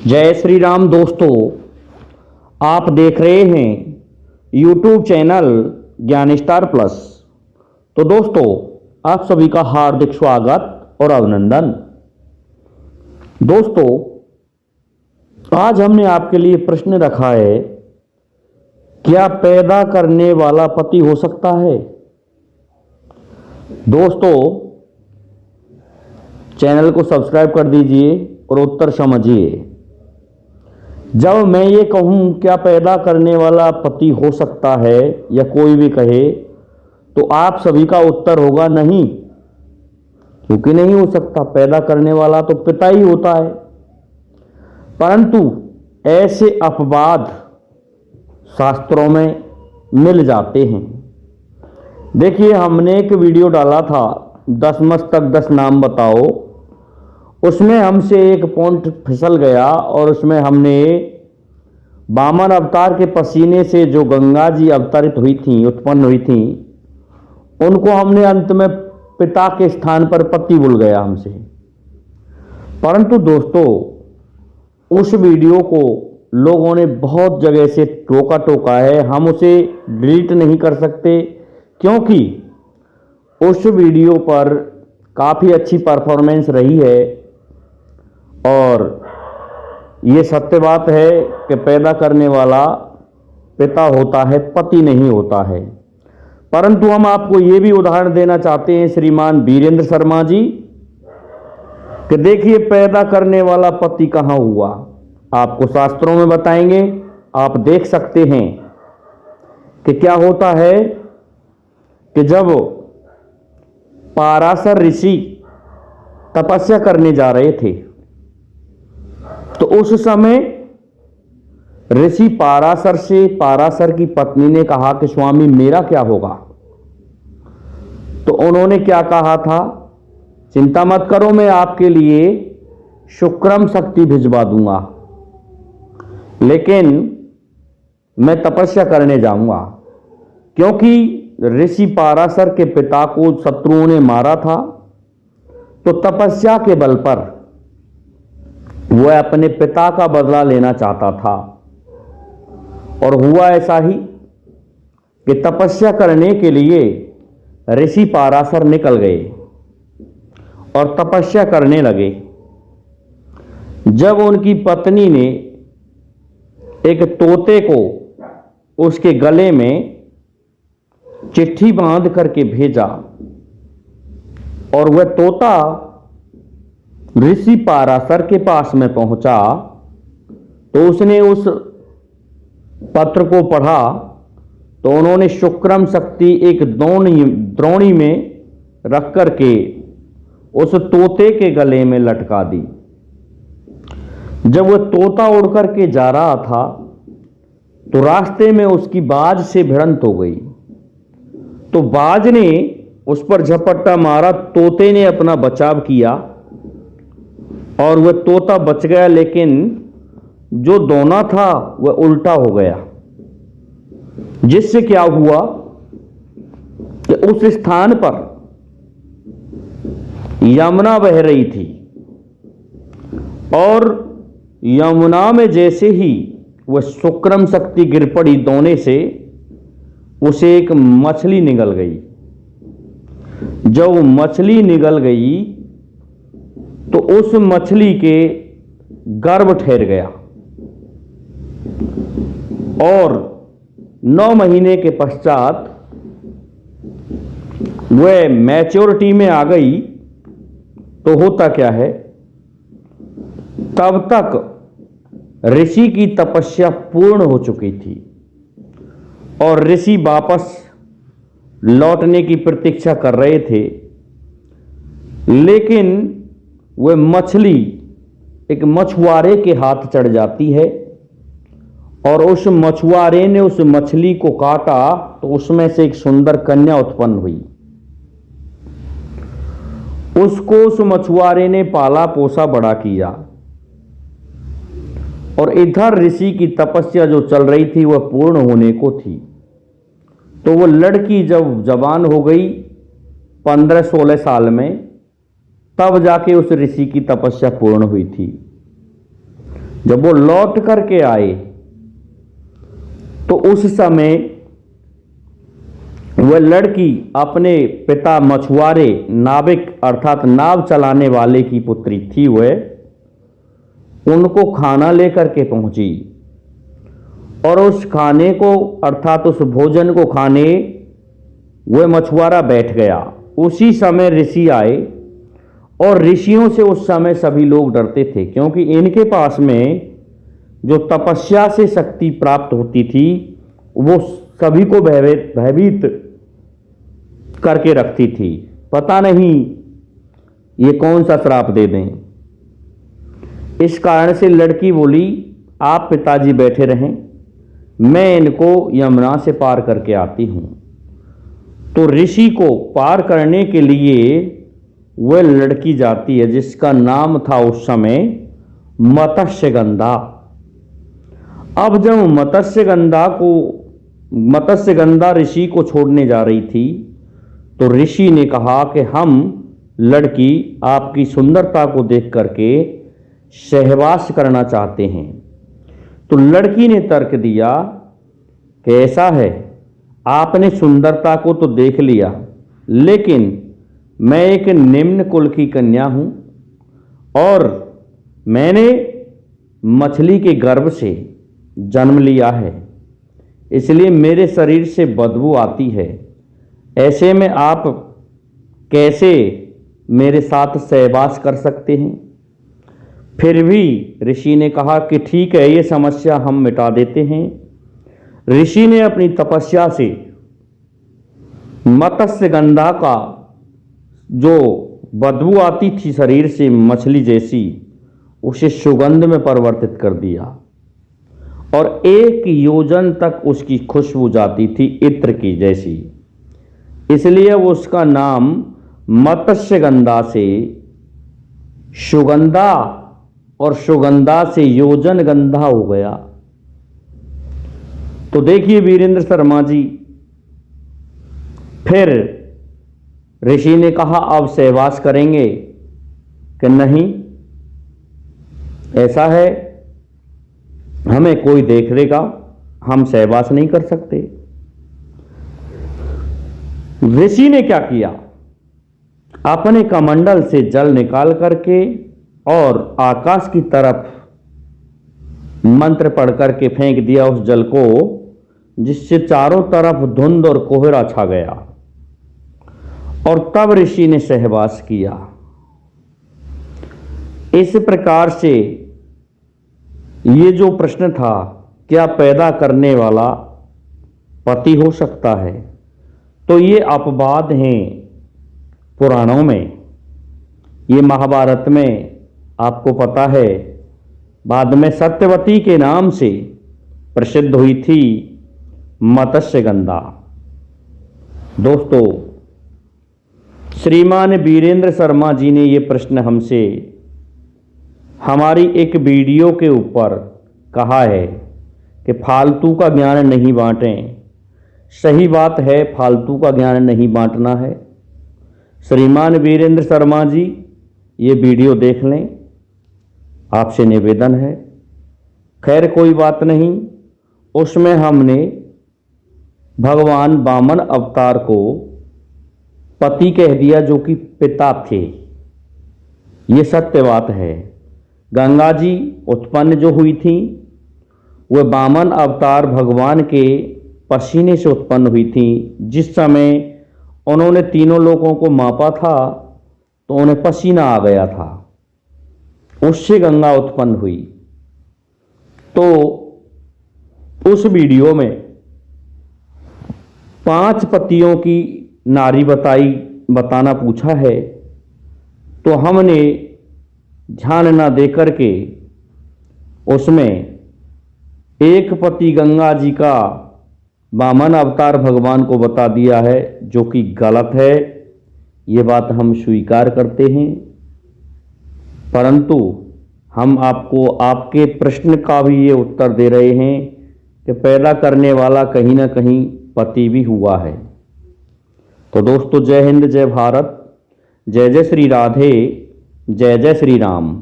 जय श्री राम दोस्तों, आप देख रहे हैं यूट्यूब चैनल ज्ञान स्टार प्लस। तो दोस्तों, आप सभी का हार्दिक स्वागत और अभिनंदन। दोस्तों, आज हमने आपके लिए प्रश्न रखा है, क्या पैदा करने वाला पति हो सकता है? दोस्तों, चैनल को सब्सक्राइब कर दीजिए और उत्तर समझिए। जब मैं ये कहूँ क्या पैदा करने वाला पति हो सकता है या कोई भी कहे, तो आप सभी का उत्तर होगा नहीं, क्योंकि नहीं हो सकता। पैदा करने वाला तो पिता ही होता है। परंतु ऐसे अपवाद शास्त्रों में मिल जाते हैं। देखिए, हमने एक वीडियो डाला था 10 मस्तक 10 नाम बताओ। उसमें हमसे एक पॉइंट फिसल गया और उसमें हमने वामन अवतार के पसीने से जो गंगा जी अवतरित हुई थी, उत्पन्न हुई थी, उनको हमने अंत में पिता के स्थान पर पति भूल गया हमसे। परंतु दोस्तों, उस वीडियो को लोगों ने बहुत जगह से टोका टोका है। हम उसे डिलीट नहीं कर सकते, क्योंकि उस वीडियो पर काफ़ी अच्छी परफॉर्मेंस रही है। और ये सत्य बात है कि पैदा करने वाला पिता होता है, पति नहीं होता है। परंतु हम आपको ये भी उदाहरण देना चाहते हैं श्रीमान वीरेंद्र शर्मा जी, कि देखिए पैदा करने वाला पति कहाँ हुआ। आपको शास्त्रों में बताएंगे, आप देख सकते हैं कि क्या होता है कि जब पाराशर ऋषि तपस्या करने जा रहे थे, तो उस समय ऋषि पाराशर की पत्नी ने कहा कि स्वामी मेरा क्या होगा? तो उन्होंने क्या कहा था, चिंता मत करो, मैं आपके लिए शुक्रम शक्ति भिजवा दूंगा, लेकिन मैं तपस्या करने जाऊंगा। क्योंकि ऋषि पाराशर के पिता को शत्रुओं ने मारा था, तो तपस्या के बल पर वह अपने पिता का बदला लेना चाहता था। और हुआ ऐसा ही कि तपस्या करने के लिए ऋषि पाराशर निकल गए और तपस्या करने लगे। जब उनकी पत्नी ने एक तोते को उसके गले में चिट्ठी बांध करके भेजा और वह तोता ऋषि पाराशर के पास में पहुंचा, तो उसने उस पत्र को पढ़ा, तो उन्होंने शुक्रम शक्ति एक द्रोणी में रख करके उस तोते के गले में लटका दी। जब वह तोता उड़ करके जा रहा था, तो रास्ते में उसकी बाज से भिड़ंत हो गई। तो बाज ने उस पर झपट्टा मारा, तोते ने अपना बचाव किया और वह तोता बच गया, लेकिन जो दोना था वह उल्टा हो गया। जिससे क्या हुआ कि उस स्थान पर यमुना बह रही थी, और यमुना में जैसे ही वह शुक्रम शक्ति गिर पड़ी दोने से, उसे एक मछली निगल गई। जब मछली निगल गई तो उस मछली के गर्भ ठहर गया, और 9 महीने के पश्चात वह मैच्योरिटी में आ गई। तो होता क्या है, तब तक ऋषि की तपस्या पूर्ण हो चुकी थी और ऋषि वापस लौटने की प्रतीक्षा कर रहे थे। लेकिन वह मछली एक मछुआरे के हाथ चढ़ जाती है, और उस मछुआरे ने उस मछली को काटा, तो उसमें से एक सुंदर कन्या उत्पन्न हुई। उसको उस मछुआरे ने पाला पोसा बड़ा किया, और इधर ऋषि की तपस्या जो चल रही थी वह पूर्ण होने को थी। तो वो लड़की जब जवान हो गई 15-16 साल में, तब जाके उस ऋषि की तपस्या पूर्ण हुई थी। जब वो लौट करके आए तो उस समय वह लड़की अपने पिता मछुआरे नाविक अर्थात नाव चलाने वाले की पुत्री थी। वह उनको खाना लेकर के पहुंची और उस खाने को अर्थात उस भोजन को खाने वह मछुआरा बैठ गया। उसी समय ऋषि आए और ऋषियों से उस समय सभी लोग डरते थे, क्योंकि इनके पास में जो तपस्या से शक्ति प्राप्त होती थी वो सभी को भयभीत करके रखती थी। पता नहीं ये कौन सा श्राप दे दें। इस कारण से लड़की बोली, आप पिताजी बैठे रहें, मैं इनको यमुना से पार करके आती हूं। तो ऋषि को पार करने के लिए वह लड़की जाती है, जिसका नाम था उस समय मत्स्यगंधा। अब जब मत्स्यगंधा ऋषि को छोड़ने जा रही थी तो ऋषि ने कहा कि हम लड़की आपकी सुंदरता को देख करके सहवास करना चाहते हैं। तो लड़की ने तर्क दिया कि ऐसा है, आपने सुंदरता को तो देख लिया, लेकिन मैं एक निम्न कुल की कन्या हूं और मैंने मछली के गर्भ से जन्म लिया है, इसलिए मेरे शरीर से बदबू आती है। ऐसे में आप कैसे मेरे साथ सहवास कर सकते हैं? फिर भी ऋषि ने कहा कि ठीक है, ये समस्या हम मिटा देते हैं। ऋषि ने अपनी तपस्या से मत्स्यगंधा का जो बदबू आती थी शरीर से मछली जैसी, उसे सुगंध में परिवर्तित कर दिया और 1 योजन तक उसकी खुशबू जाती थी इत्र की जैसी। इसलिए वो उसका नाम मत्स्यगंधा से सुगंधा और सुगंधा से योजन गंधा हो गया। तो देखिए वीरेंद्र शर्मा जी, फिर ऋषि ने कहा अब सहवास करेंगे कि नहीं, ऐसा है हमें कोई देख लेगा, हम सहवास नहीं कर सकते। ऋषि ने क्या किया, अपने कमंडल से जल निकाल करके और आकाश की तरफ मंत्र पढ़ करके फेंक दिया उस जल को, जिससे चारों तरफ धुंध और कोहरा छा गया। और तब ऋषि ने सहवास किया। इस प्रकार से ये जो प्रश्न था, क्या पैदा करने वाला पति हो सकता है, तो ये अपवाद हैं पुराणों में। ये महाभारत में आपको पता है, बाद में सत्यवती के नाम से प्रसिद्ध हुई थी मत्स्यगंधा। दोस्तों, श्रीमान वीरेंद्र शर्मा जी ने ये प्रश्न हमसे हमारी एक वीडियो के ऊपर कहा है कि फालतू का ज्ञान नहीं बांटें। सही बात है, फालतू का ज्ञान नहीं बांटना है। श्रीमान वीरेंद्र शर्मा जी ये वीडियो देख लें, आपसे निवेदन है। खैर कोई बात नहीं, उसमें हमने भगवान वामन अवतार को पति कह दिया जो कि पिता थे। ये सत्य बात है। गंगा जी उत्पन्न जो हुई थी वह वामन अवतार भगवान के पसीने से उत्पन्न हुई थी। जिस समय उन्होंने तीनों लोगों को मापा था तो उन्हें पसीना आ गया था, उससे गंगा उत्पन्न हुई। तो उस वीडियो में 5 पतियों की नारी बताना पूछा है, तो हमने ध्यान न दे करके उसमें एक पति गंगा जी का वामन अवतार भगवान को बता दिया है, जो कि गलत है। ये बात हम स्वीकार करते हैं, परंतु हम आपको आपके प्रश्न का भी ये उत्तर दे रहे हैं कि पैदा करने वाला कहीं ना कहीं पति भी हुआ है। तो दोस्तों, जय हिंद, जय भारत, जय जय श्री राधे, जय जय श्री राम।